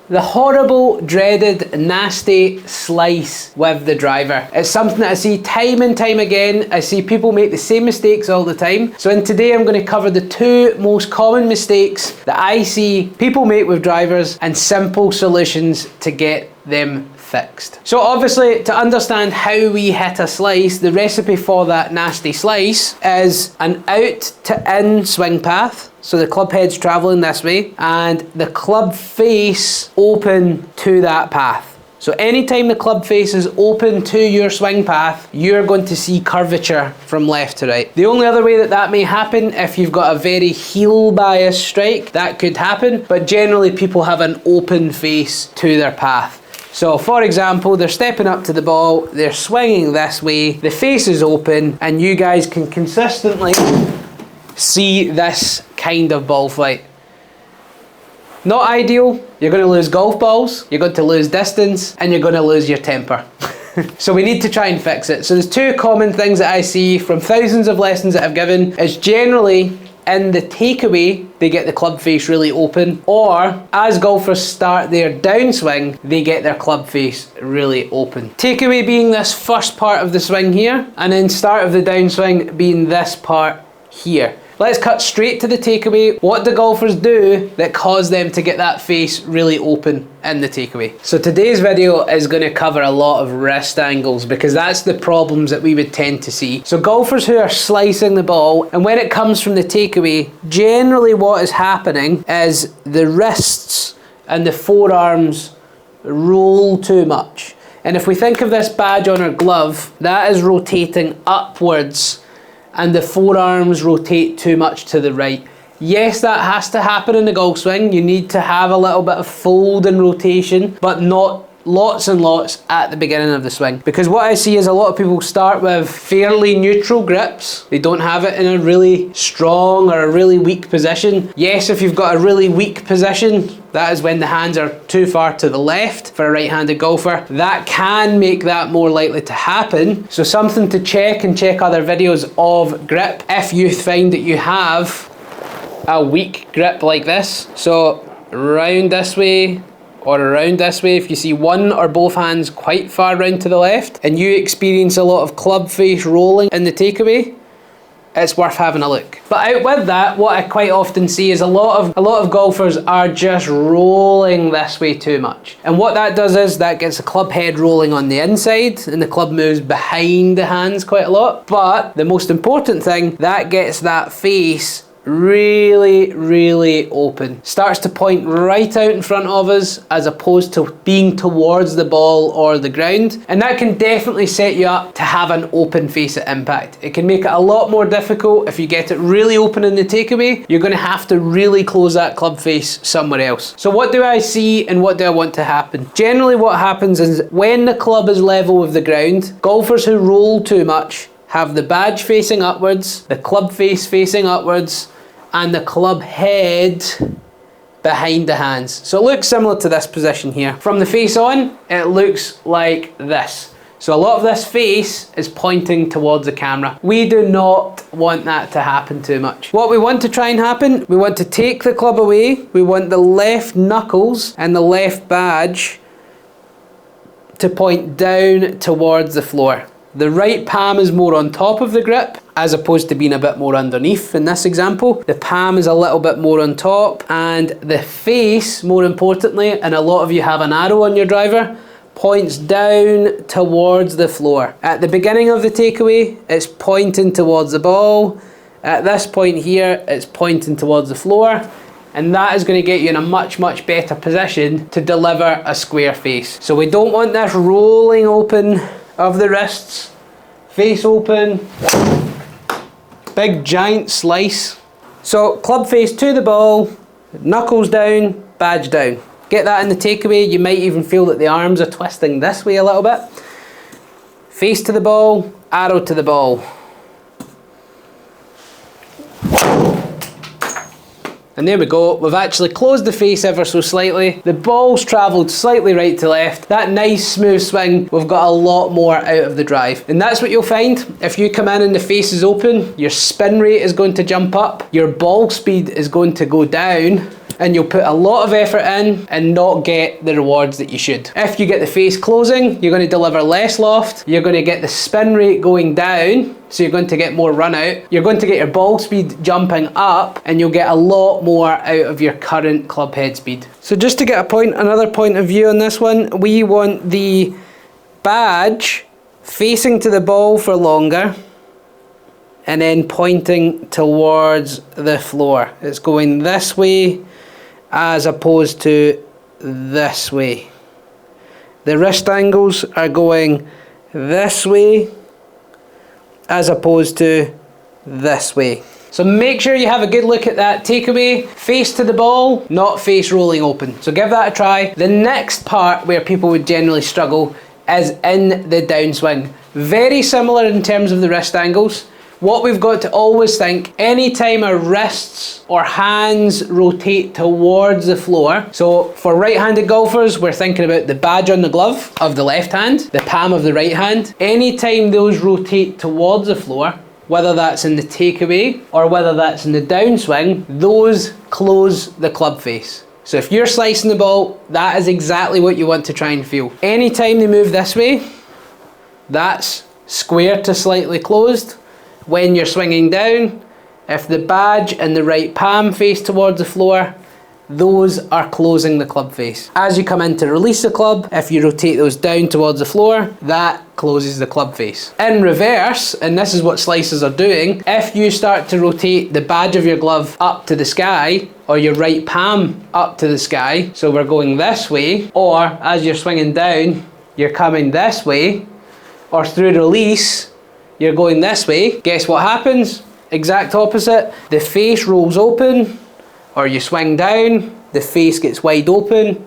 The horrible, dreaded, nasty slice with the driver. It's something that I see time and time again. I see people make the same mistakes all the time. So in today I'm going to cover the 2 most common mistakes that I see people make with drivers and simple solutions to get them fixed. So obviously, to understand how we hit a slice, the recipe for that nasty slice is an out to in swing path. So the club head's traveling this way and the club face open to that path. So anytime the club face is open to your swing path, you're going to see curvature from left to right. The only other way that that may happen, if you've got a very heel bias strike, that could happen, but generally people have an open face to their path. So for example, they're stepping up to the ball, they're swinging this way, the face is open, and you guys can consistently see this kind of ball flight. Not ideal. You're going to lose golf balls, you're going to lose distance, and you're going to lose your temper. So we need to try and fix it. So there's 2 common things that I see from thousands of lessons that I've given. Is generally in the takeaway, they get the club face really open, or as golfers start their downswing, they get their club face really open. Takeaway being this first part of the swing here, and then start of the downswing being this part here. Let's cut straight to the takeaway. What do golfers do that cause them to get that face really open in the takeaway? So today's video is going to cover a lot of wrist angles because that's the problems that we would tend to see. So golfers who are slicing the ball, and when it comes from the takeaway, generally what is happening is the wrists and the forearms roll too much. And if we think of this badge on our glove, that is rotating upwards and the forearms rotate too much to the right. Yes, that has to happen in the golf swing. You need to have a little bit of fold and rotation, but not lots and lots at the beginning of the swing. Because what I see is a lot of people start with fairly neutral grips. They don't have it in a really strong or a really weak position. Yes, if you've got a really weak position, that is when the hands are too far to the left for a right-handed golfer. That can make that more likely to happen. So something to check, and check other videos of grip if you find that you have a weak grip like this. So round this way, or around this way, if you see one or both hands quite far round to the left and you experience a lot of club face rolling in the takeaway, it's worth having a look. But out with that, what I quite often see is a lot of golfers are just rolling this way too much. And what that does is that gets the club head rolling on the inside and the club moves behind the hands quite a lot. But the most important thing, that gets that face really open. Starts to point right out in front of us as opposed to being towards the ball or the ground, and that can definitely set you up to have an open face at impact. It can make it a lot more difficult if you get it really open in the takeaway. You're going to have to really close that club face somewhere else. So what do I see and what do I want to happen? Generally what happens is when the club is level with the ground, golfers who roll too much have the badge facing upwards, the club face facing upwards, and the club head behind the hands. So it looks similar to this position here. From the face on, it looks like this. So a lot of this face is pointing towards the camera. We do not want that to happen too much. What we want to try and happen, we want to take the club away. We want the left knuckles and the left badge to point down towards the floor. The right palm is more on top of the grip as opposed to being a bit more underneath in this example. The palm is a little bit more on top, and the face, more importantly, and a lot of you have an arrow on your driver, points down towards the floor. At the beginning of the takeaway, it's pointing towards the ball. At this point here, it's pointing towards the floor. And that is going to get you in a much better position to deliver a square face. So we don't want this rolling open of the wrists, face open, big giant slice. So club face to the ball, knuckles down, badge down. Get that in the takeaway. You might even feel that the arms are twisting this way a little bit. Face to the ball, arrow to the ball. And there we go, we've actually closed the face ever so slightly. The ball's travelled slightly right to left. That nice smooth swing, we've got a lot more out of the drive. And that's what you'll find. If you come in and the face is open, your spin rate is going to jump up, your ball speed is going to go down, and you'll put a lot of effort in and not get the rewards that you should. If you get the face closing, you're going to deliver less loft, you're going to get the spin rate going down, so you're going to get more run out, you're going to get your ball speed jumping up, and you'll get a lot more out of your current club head speed. So just to get another point of view on this one, we want the badge facing to the ball for longer and then pointing towards the floor. It's going this way as opposed to this way. The wrist angles are going this way as opposed to this way. So make sure you have a good look at that takeaway. Face to the ball, not face rolling open. So give that a try. The next part where people would generally struggle is in the downswing. Very similar in terms of the wrist angles. What we've got to always think, anytime our wrists or hands rotate towards the floor, so for right-handed golfers, we're thinking about the badge on the glove of the left hand, the palm of the right hand. Anytime those rotate towards the floor, whether that's in the takeaway or whether that's in the downswing, those close the club face. So if you're slicing the ball, that is exactly what you want to try and feel. Anytime they move this way, that's square to slightly closed. When you're swinging down, if the badge and the right palm face towards the floor, those are closing the club face. As you come in to release the club, if you rotate those down towards the floor, that closes the club face. In reverse, and this is what slicers are doing, if you start to rotate the badge of your glove up to the sky, or your right palm up to the sky, so we're going this way, or as you're swinging down, you're coming this way, or through release, you're going this way, guess what happens? Exact opposite. The face rolls open, or you swing down, the face gets wide open.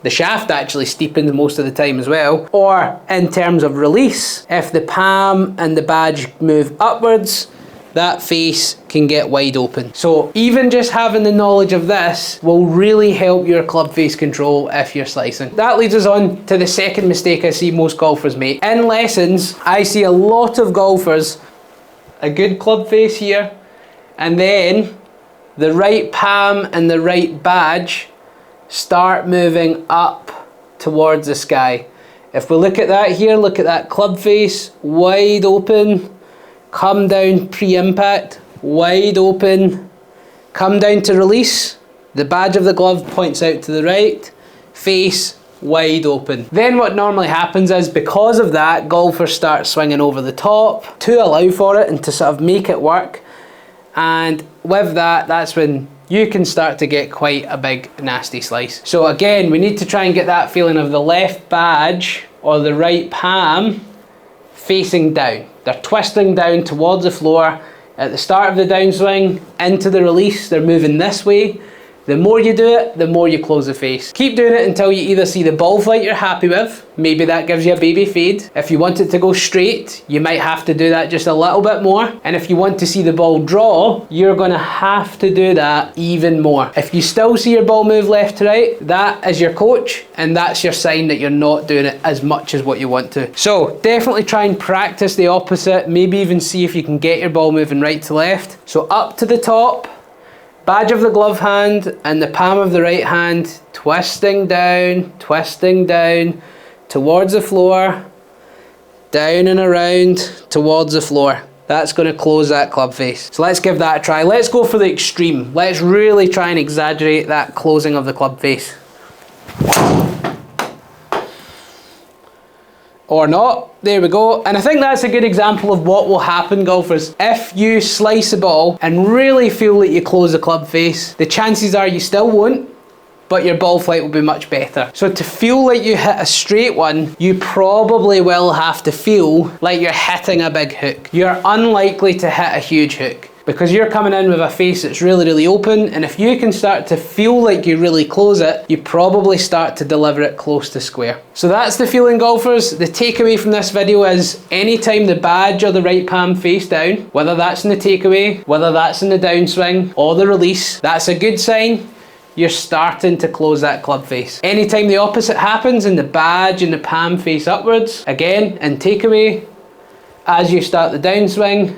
The shaft actually steepens most of the time as well. Or in terms of release, if the palm and the badge move upwards, that face can get wide open. So even just having the knowledge of this will really help your club face control if you're slicing. That leads us on to the second mistake I see most golfers make. In lessons, I see a lot of golfers, a good club face here, and then the right palm and the right badge start moving up towards the sky. If we look at that here, look at that club face, wide open, come down pre-impact, wide open, come down to release, the badge of the glove points out to the right, face wide open. Then what normally happens is, because of that, golfers start swinging over the top to allow for it and to sort of make it work, and with that, that's when you can start to get quite a big nasty slice. So again, we need to try and get that feeling of the left badge or the right palm facing down. They're twisting down towards the floor. At the start of the downswing, into the release, they're moving this way. The more you do it, the more you close the face. Keep doing it until you either see the ball flight you're happy with, maybe that gives you a baby fade. If you want it to go straight, you might have to do that just a little bit more. And if you want to see the ball draw, you're gonna have to do that even more. If you still see your ball move left to right, that is your coach, and that's your sign that you're not doing it as much as what you want to. So definitely try and practice the opposite, maybe even see if you can get your ball moving right to left. So up to the top, badge of the glove hand and the palm of the right hand twisting down towards the floor, down and around towards the floor. That's going to close that club face. So let's give that a try. Let's go for the extreme. Let's really try and exaggerate that closing of the club face. Or not. There we go. And I think that's a good example of what will happen, golfers. If you slice a ball and really feel that you close the club face, the chances are you still won't, but your ball flight will be much better. So to feel like you hit a straight one, you probably will have to feel like you're hitting a big hook. You're unlikely to hit a huge hook, because you're coming in with a face that's really, really open, and if you can start to feel like you really close it, you probably start to deliver it close to square. So that's the feeling, golfers. The takeaway from this video is, anytime the badge or the right palm face down, whether that's in the takeaway, whether that's in the downswing or the release, that's a good sign you're starting to close that club face. Anytime the opposite happens and the badge and the palm face upwards, again, in takeaway, as you start the downswing,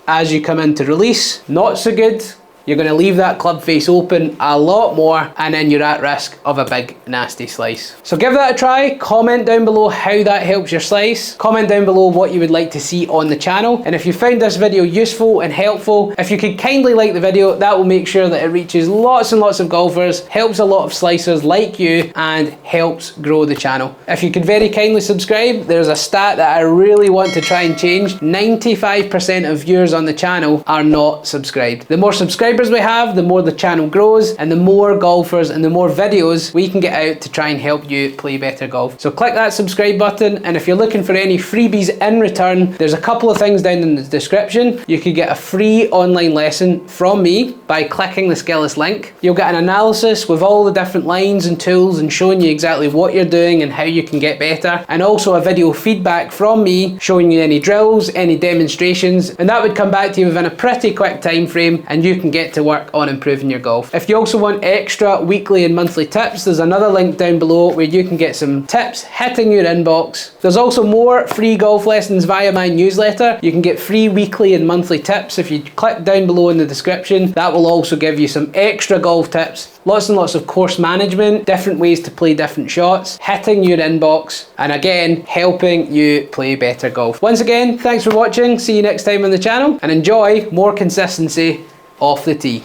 as you come into release, not so good. you're going to leave that club face open a lot more, and then you're at risk of a big nasty slice. So give that a try. Comment down below how that helps your slice. Comment down below what you would like to see on the channel, and if you found this video useful and helpful, if you could kindly like the video, that will make sure that it reaches lots and lots of golfers, helps a lot of slicers like you, and helps grow the channel. If you could very kindly subscribe, there's a stat that I really want to try and change. 95% of viewers on the channel are not subscribed. The more subscribers we have, the more the channel grows, and the more golfers and the more videos we can get out to try and help you play better golf. So click that subscribe button, and if you're looking for any freebies in return, there's a couple of things down in the description. You could get a free online lesson from me by clicking the Skillest link. You'll get an analysis with all the different lines and tools and showing you exactly what you're doing and how you can get better, and also a video feedback from me showing you any drills, any demonstrations, and that would come back to you within a pretty quick time frame, and you can get to work on improving your golf. If you also want extra weekly and monthly tips, there's another link down below where you can get some tips hitting your inbox. There's also more free golf lessons via my newsletter. You can get free weekly and monthly tips if you click down below in the description. That will also give you some extra golf tips, lots and lots of course management, different ways to play different shots, hitting your inbox, and again, helping you play better golf. Once again, thanks for watching. See you next time on the channel, and enjoy more consistency off the tee.